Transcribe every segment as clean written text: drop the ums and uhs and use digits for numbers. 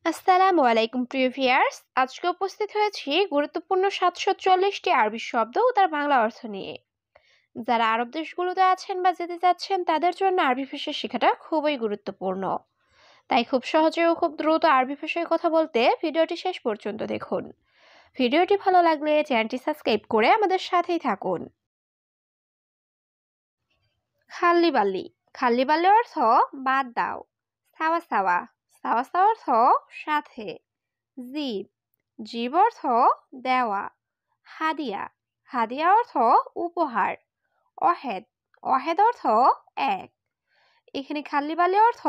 আসসালামু আলাইকুম প্রিয় ভিউয়ার্স, আজকে উপস্থিত হয়েছি গুরুত্বপূর্ণ 740টি আরবি শব্দ ও তার বাংলা অর্থ নিয়ে। যারা আরব দেশগুলোতে আছেন বা যেতে চাচ্ছেন তাদের জন্য আরবি ভাষা শেখাটা খুবই গুরুত্বপূর্ণ। তাই খুব সহজে ও খুব দ্রুত আরবি ভাষায় কথা বলতে ভিডিওটি শেষ পর্যন্ত দেখুন। ভিডিওটি ভালো লাগলে চ্যানেলটি সাবস্ক্রাইব করে আমাদের সাথেই থাকুন। খাল্লি বাল্লি। খাল্লি বাল্লি অর্থ বাদ দাও। সাওয়া সাওয়া। সাওয়া সাওয়া অর্থ সাথে। জীব। জীব অর্থ দেওয়া। হাদিয়া। হাদিয়া অর্থ উপহার। অহেদ। অহেদ অর্থ এক। এখানে খাল্লি বাল্লি অর্থ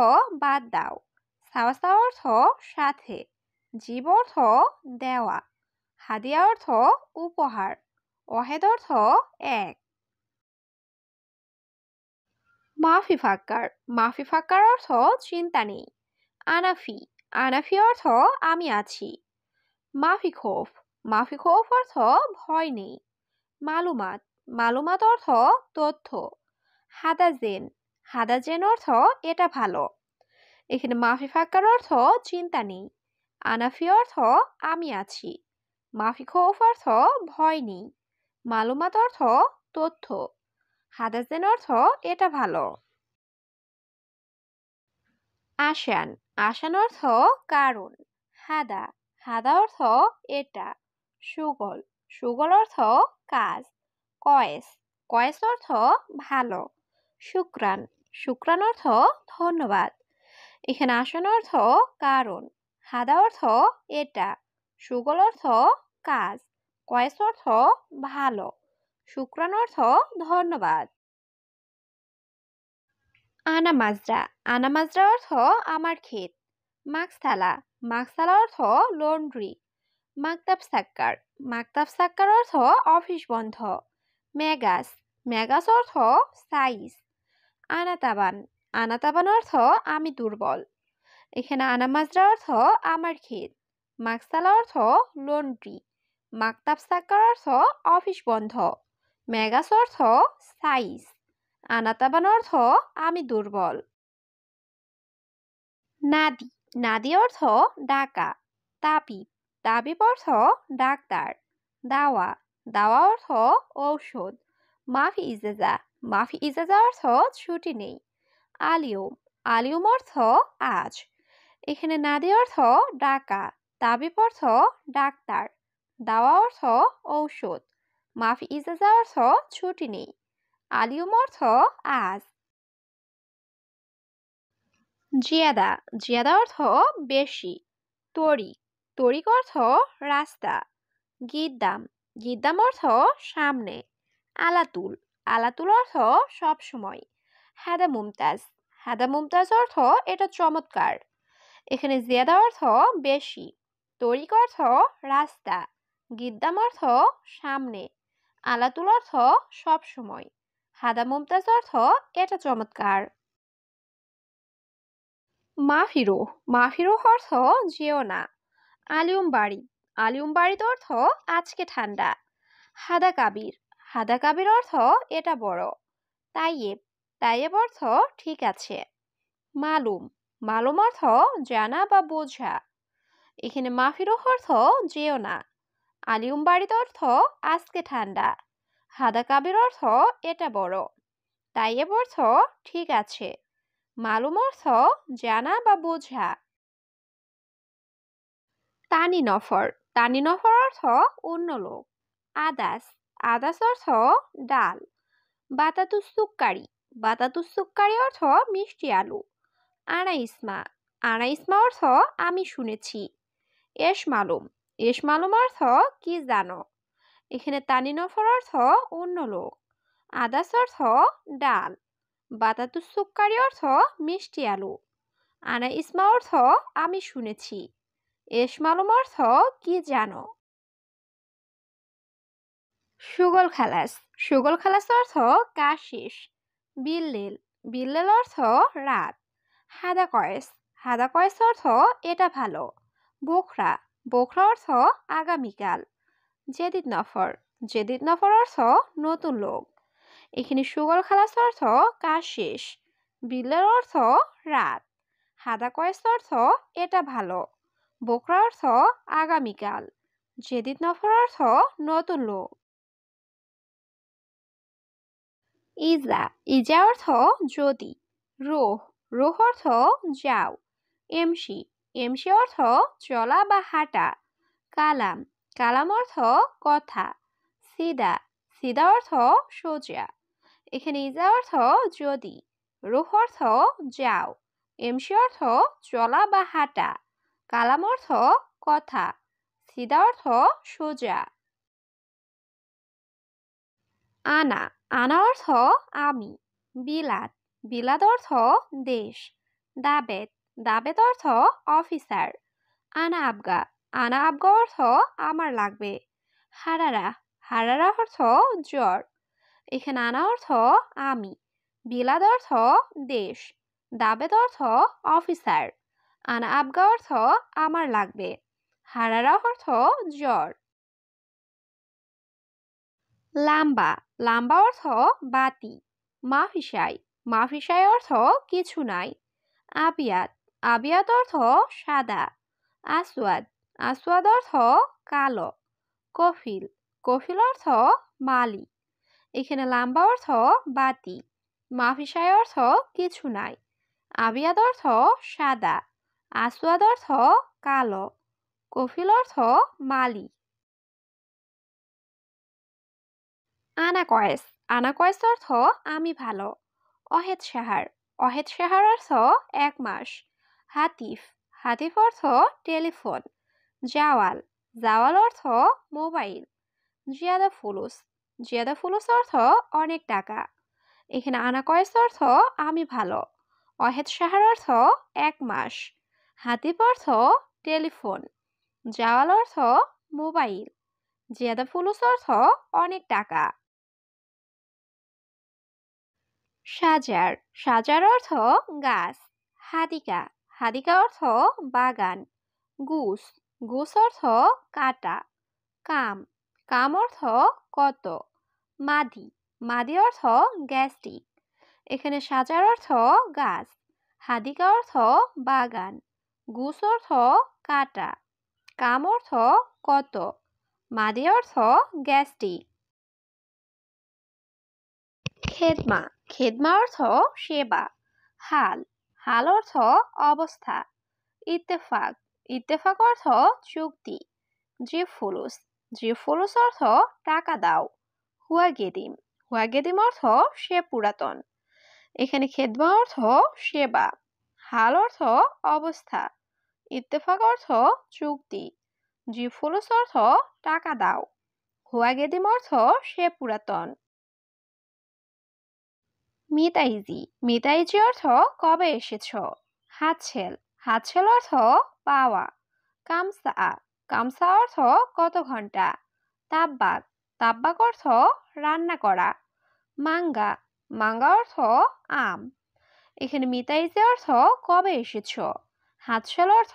বাদ দাও। সাওয়া সাওয়া অর্থ সাথে। জীব অর্থ দেওয়া। হাদিয়া অর্থ উপহার। অহেদ অর্থ এক। মাফি ফাক্কার। মাফি ফাক্কার অর্থ চিন্তা নেই। আনাফি। আনাফি অর্থ আমি আছি। মাফি খৌফ। মাফি খৌফ অর্থ ভয় নেই। মালুমাত। মালুমাত অর্থ তথ্য। হাদাজেন। হাদাজেন অর্থ এটা ভালো। এখানে মাফি ফাক্কার অর্থ চিন্তা নেই। আনাফি অর্থ আমি আছি। মাফি খৌফ অর্থ ভয় নেই। মালুমাত অর্থ তথ্য। হাদাজেন অর্থ এটা ভালো। আশান। আশান অর্থ কারণ। হাদা। হাদা অর্থ এটা। সুগল। সুগল অর্থ কাজ। কয়েস। কয়েস অর্থ ভালো। শুক্রান। শুক্রান অর্থ ধন্যবাদ। এখানে আশান অর্থ কারণ। হাদা অর্থ এটা। সুগল অর্থ কাজ। কয়েস অর্থ ভালো। শুক্রান অর্থ ধন্যবাদ। আনা মাজরা। আনা মাজরা অর্থ আমার ক্ষেত। মাকসালা। মাকসালা অর্থ লন্ড্রি। মাকতাব সাক্কার। মাকতাব সাক্কার অর্থ অফিস বন্ধ। মেগাস। মেগাস অর্থ সাইজ। আনাতাবান। আনাতাবান অর্থ আমি দুর্বল। এখানে আনা মাজরা অর্থ আমার ক্ষেত। মাকসালা অর্থ লন্ড্রি। মাকতাব সাক্কার অর্থ অফিস বন্ধ। মেগাস অর্থ সাইজ। আনাতাবান অর্থ আমি দুর্বল। নাদি। নাদি অর্থ ডাকা। তাবিব। তাবিব অর্থ ডাক্তার। দাওয়া। দাওয়া অর্থ ঔষধ। মাফি ইজাজা। মাফি ইজাজা অর্থ ছুটি নেই। আলিয়ম। আলিয়ম অর্থ আজ। এখানে নাদি অর্থ ডাকা। তাবিব অর্থ ডাক্তার। দাওয়া অর্থ ঔষধ। মাফি ইজাজা অর্থ ছুটি নেই। আলিয়ম অর্থ আজ। জিয়াদা। জিয়াদা অর্থ বেশি। তরিক। তরিক অর্থ রাস্তা। গিদ্দাম। গিদ্দাম অর্থ সামনে। আলাতুল। আলাতুল অর্থ সব সময়। হাদা মুমতাজ। হাদা মুমতাজ অর্থ এটা চমৎকার। এখানে জিয়াদা অর্থ বেশি। তরিক অর্থ রাস্তা। গিদ্দাম অর্থ সামনে। আলাতুল অর্থ সব সময়। হাদা মুমতাজ অর্থ এটা চমৎকার। মাফিরো। মাফিরো অর্থ যেও না। আলিউম বাড়ি। আলিউম বাড়ির অর্থ আজকে ঠান্ডা। হাদা কাবির। হাদা কাবির অর্থ এটা বড়। তাইয়েব। তাইয়েব অর্থ ঠিক আছে। মালুম। মালুম অর্থ জানা বা বোঝা। এখানে মাফিরো অর্থ যেও না। আলিউম বাড়ির অর্থ আজকে ঠান্ডা। হাদা কাবির অর্থ এটা বড়। তাইয়েব অর্থ ঠিক আছে। মালুম অর্থ জানা বা বোঝা। তানি নফর। তানি নফর অর্থ অন্য লোক। আদাস। আদাস অর্থ ডাল। বাতাতুস সুক্কারি। বাতাতুস সুক্কারি অর্থ মিষ্টি আলু। আনা ইসমা। আনা ইসমা অর্থ আমি শুনেছি। এস মালুম। এস মালুম অর্থ কি জানো। এখানে তানি নফর অর্থ অন্য লোক। আদাস অর্থ ডাল। বাতাতুস সুক্কারি অর্থ মিষ্টি আলু। আনা ইসমা অর্থ আমি শুনেছি। এস মালুম অর্থ কি জানো। সুগল খালাস। সুগল খালাস অর্থ কাজ শেষ। বিল্লেল। বিল্লেল অর্থ রাত। হাদা কয়েস। হাদা কয়েস অর্থ এটা ভালো। বোখরা। বোখরা অর্থ আগামীকাল। জেদিদ নফর। জেদিদ নফর অর্থ নতুন লোক। এখানে সুগল খালাস অর্থ কাজ শেষ। বিল্লেল অর্থ রাত। হাদা কয়েস অর্থ এটা ভালো। বোকরা অর্থ আগামীকাল। জেদিদ নফর অর্থ নতুন লোক। ইজা ইজা অর্থ যদি। রোহ রোহ অর্থ যাও। এমসি এমসি অর্থ চলা বা হাঁটা। কালাম কালাম অর্থ কথা। সিদা সিদা অর্থ সোজা। এখানে ইজা অর্থ যদি, রুহ অর্থ যাও, এমসি অর্থ চলা বা হাঁটা, কালাম অর্থ কথা, সিদা অর্থ সোজা। আনা আনা অর্থ আমি। বিলাত বিলাত অর্থ দেশ। দাবেত দাবেত অর্থ অফিসার। আনা আবগা অর্থ আমার লাগবে। হারারা হারারা অর্থ জ্বর। এখানে আনা অর্থ আমি, বিলাদ অর্থ দেশ, দাবেত অর্থ অফিসার, আনা আবগা অর্থ আমার লাগবে, হারারা অর্থ জ্বর। লাম্বা লাম্বা অর্থ বাতি। মাফিসাই অর্থ কিছু নাই। আবিয়াত আবিয়াত অর্থ সাদা। আসওয়াদ আসওয়াদ অর্থ কালো। কফিল কফিল অর্থ মালি। এখানে লাম্বা অর্থ বাতি, মাফিসাই অর্থ কিছু নাই, আবিয়াদ অর্থ সাদা, আসওয়াদ অর্থ কালো, কফিল অর্থ মালি। আনা কয়েস অর্থ আমি ভালো। অহেদ সাহার অর্থ 1 মাস। হাতিফ হাতিফ অর্থ টেলিফোন। জাওয়াল জাওয়াল অর্থ মোবাইল। জিয়াদা ফুলুস অর্থ অনেক টাকা। এখানে আনা কয়েস অর্থ আমি ভালো। অহেদ সাহার অর্থ 1 মাস। হাতিফ অর্থ টেলিফোন। জাওয়াল অর্থ মোবাইল। জিয়াদা ফুলুস অর্থ অনেক টাকা। সাজার সাজার অর্থ গাছ। হাদিকা হাদিকা অর্থ বাগান। গুস গুস অর্থ কাটা। কাম কাম অর্থ কত। মাদি মাদি অর্থ গ্যাস্ট্রিক। এখানে সাজার অর্থ গাছ, হাদিকা অর্থ বাগান, গুস অর্থ কাটা, কাম অর্থ কত, মাদি অর্থ গ্যাস্ট্রিক। খেদমা খেদমা অর্থ সেবা। হাল হাল অর্থ অবস্থা। ইত্তেফাক ইত্তেফাক অর্থ চুক্তি। জিফুলুস অর্থ টাকা দাও। হুয়াগেদিম অর্থ সে পুরাতন। এখানে খেদমা অর্থ সেবা, হাল অর্থ অবস্থা, ইত্তেফাক অর্থ চুক্তি, জিফুলুস অর্থ টাকা দাও, হুয়াগেদিম অর্থ সে পুরাতন। মিতাইজি অর্থ কবে এসেছ। হাতছেল অর্থ পাওয়া। কামসা অর্থ কত ঘন্টা। তাব্বাক অর্থ রান্না করা। মাঙ্গা অর্থ আম। এখানে মিতাইজি অর্থ কবে এসেছ, হাতছেল অর্থ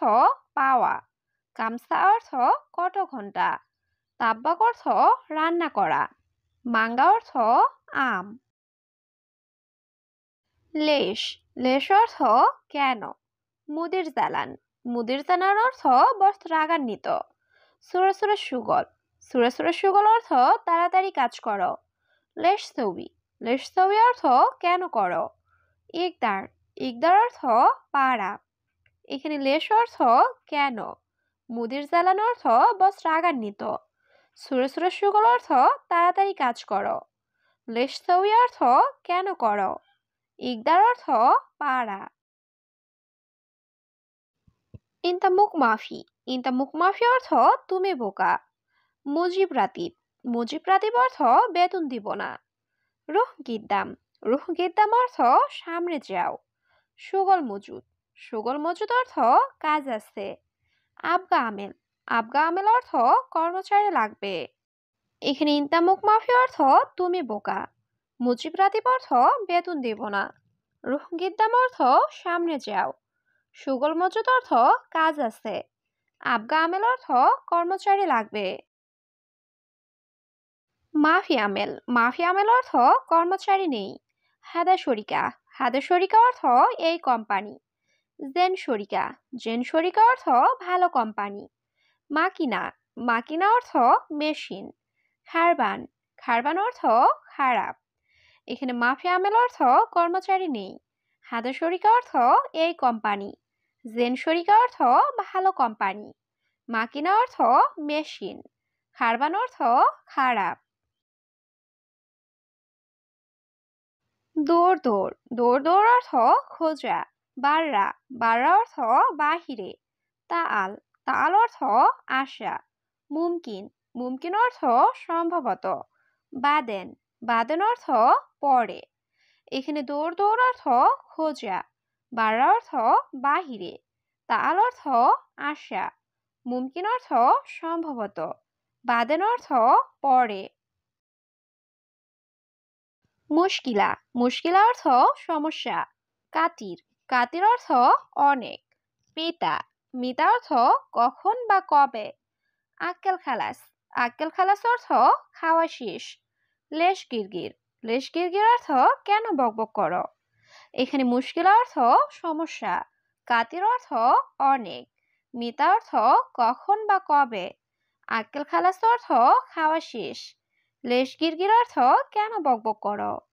পাওয়া, কামসা অর্থ কত ঘন্টা, তাব্বাক অর্থ রান্না করা, মাঙ্গা অর্থ আম। লেশ অর্থ কেন। মুদির জালান অর্থ বস্ত্র রাগান্বিত। সুরা সুগল অর্থ তাড়াতাড়ি কাজ করো। লেশ ছবি অর্থ কেন করো। ইকদার অর্থ পাড়া। এখানে লেশ অর্থ কেন, মুদির জালান অর্থ বস্ত্র রাগান্বিত, সুরা সুগল অর্থ তাড়াতাড়ি কাজ করো, লেশ ছবি অর্থ কেন করো, ইকদার অর্থ পাড়া। ইনতা মুখ মাফি অর্থ তুমি বোকা। মুজিব রাতিব অর্থ বেতন দিব না। রুহ গিদ্দাম অর্থ সামনে যাও। সুগল মজুদ অর্থ কাজ আছে। আবগা আমেল অর্থ কর্মচারী লাগবে। এখানে ইনতা মুখ মাফি অর্থ তুমি বোকা, মুজিব রাতিব অর্থ বেতন দিব না, রুহ গিদ্দাম অর্থ সামনে যাও, সুগল মজুদ অর্থ কাজ আছে, আবগা আমেল অর্থ কর্মচারী লাগবে। মাফি আমেল অর্থ কর্মচারী নেই। হাদা শরিকা অর্থ এই কোম্পানি। জেনসরিকা জেনসরিকা অর্থ ভালো কোম্পানি। মাকিনা মাকিনা অর্থ মেশিন। খারবান খারবান অর্থ খারাপ। এখানে মাফি আমেল অর্থ কর্মচারী নেই। হাদাসরিকা অর্থ এই কোম্পানি। জেনসরিকা অর্থ ভালো কোম্পানি। মাকিনা অর্থ মেশিন। খারবান অর্থ খারাপ। দৌড় দৌড় দৌড় দৌড় অর্থ খোঁজা। বাররা বাররা অর্থ বাহিরে। তাল তাল অর্থ আশা। মুমকিন মুমকিন অর্থ সম্ভবত। বাদেন বাদেন অর্থ পরে। এখানে দৌড় দৌড় অর্থ খোঁজা। বাররা অর্থ বাহিরে। তাল অর্থ আশা। মুমকিন অর্থ সম্ভবত। বাদেন অর্থ পরে। মুশকিলা মুশকিলা অর্থ সমস্যা। কাতির কাতির অর্থ অনেক। মিতা মিতা অর্থ কখন বা কবে। আক্কেল খালাস আক্কেল খালাস অর্থ খাওয়া শেষ। লেশ গিরগির লেশ গিরগির অর্থ কেন বকবক করো। এখানে মুশকিলা অর্থ সমস্যা। কাতির অর্থ অনেক। মিতা অর্থ কখন বা কবে। আক্কেল খালাস অর্থ খাওয়া শেষ। লেশ গিরগির অর্থ কেন বকবক করো।